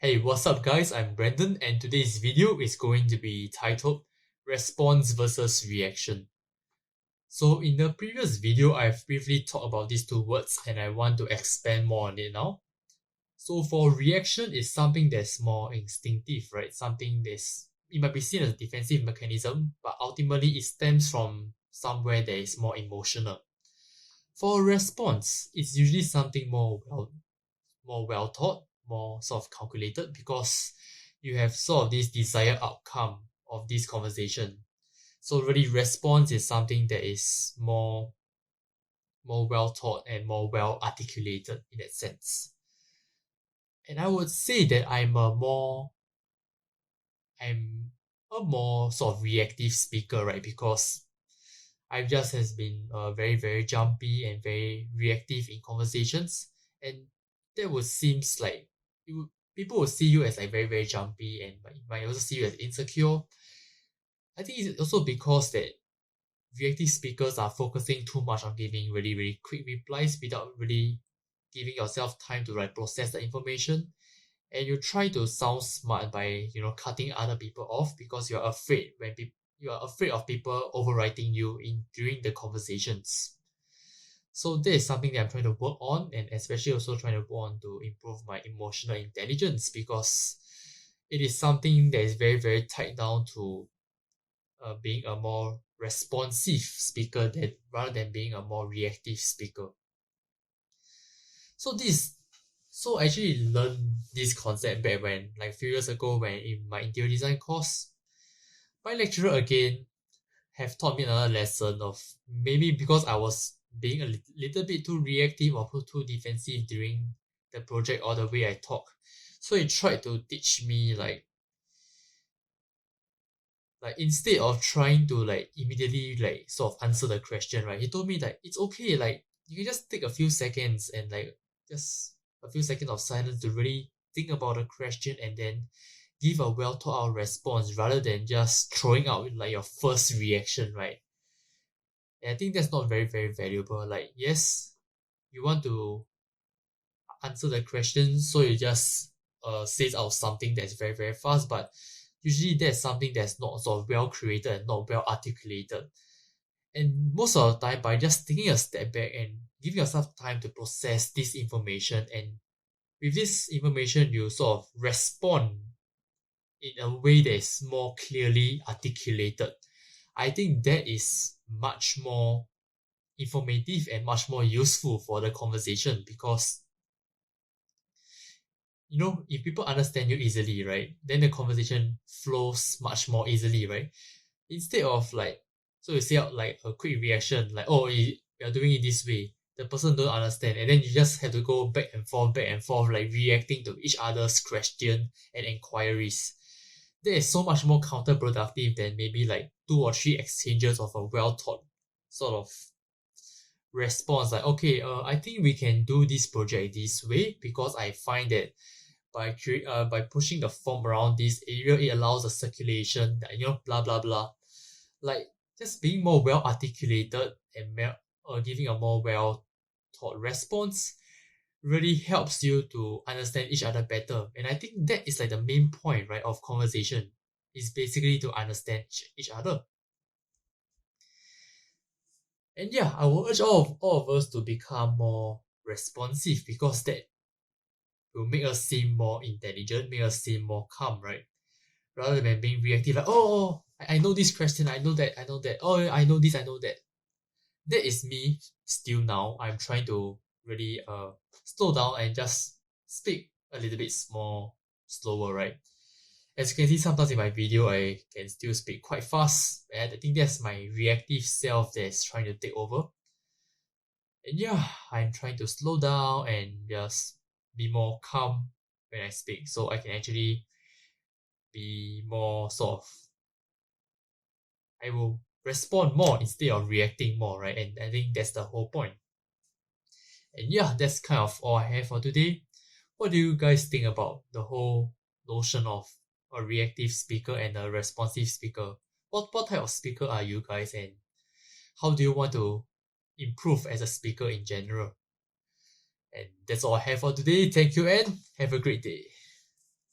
Hey, what's up guys? I'm Brandon and today's video is going to be titled Response versus Reaction. So in the previous video, I've briefly talked about these two words and I want to expand more on it now. So for reaction is something that's more instinctive, right? Something that's, it might be seen as a defensive mechanism, but ultimately it stems from somewhere that is more emotional. For response, it's usually something more well thought, more sort of calculated because you have sort of this desired outcome of this conversation. So really response is something that is more well thought and more well articulated in that sense. And I would say that I'm a more sort of reactive speaker, right? Because I've just has been very jumpy and very reactive in conversations, and that would seems like people will see you as like very jumpy and might also see you as insecure. I think it's also because that reactive speakers are focusing too much on giving really quick replies without really giving yourself time to like process the information, and you try to sound smart by cutting other people off because you are afraid of people overwriting you in during the conversations. So this is something that I'm trying to work on, and especially also trying to work on to improve my emotional intelligence because it is something that is very tied down to being a more responsive speaker than rather than being a more reactive speaker. So this so I actually learned this concept back when like few years ago when in my interior design course. My lecturer again have taught me another lesson of maybe because I was being a little bit too reactive or too defensive during the project or the way I talk. So he tried to teach me like instead of trying to like immediately like sort of answer the question, right? He told me that it's okay, like you can just take a few seconds and like just a few seconds of silence to really think about the question and then give a well thought out response rather than just throwing out like your first reaction, right? And I think that's not very valuable. Like yes, you want to answer the question, so you just says out something that's very fast, but usually that's something that's not sort of well created and not well articulated. And most of the time, by just taking a step back and giving yourself time to process this information, and with this information, you sort of respond in a way that is more clearly articulated. I think that is much more informative and much more useful for the conversation because if people understand you easily, right, then the conversation flows much more easily, right? Instead of like, so you say out like a quick reaction, like, oh, we are doing it this way. The person don't understand, and then you just have to go back and forth, like reacting to each other's question and inquiries. That is so much more counterproductive than maybe like two or three exchanges of a well thought sort of response. Like, okay, I think we can do this project this way because I find that by pushing the foam around this area, it allows the circulation, blah blah blah. Like just being more well articulated and giving a more well thought response really helps you to understand each other better. And I think that is like the main point, right, of conversation is basically to understand each other. And yeah, I will urge all of us to become more responsive because that will make us seem more intelligent, make us seem more calm, right? Rather than being reactive, like, oh, I know this question, I know that, oh, I know this, I know that. That is me still now. I'm trying to really slow down and just speak a little bit more slower, right? As you can see, sometimes in my video, I can still speak quite fast, and I think that's my reactive self that's trying to take over. And yeah, I'm trying to slow down and just be more calm when I speak, so I can actually be more sort of I will respond more instead of reacting more, right? And I think that's the whole point. And yeah, that's kind of all I have for today. What do you guys think about the whole notion of a reactive speaker and a responsive speaker? What type of speaker are you guys, and how do you want to improve as a speaker in general? And that's all I have for today. Thank you and have a great day.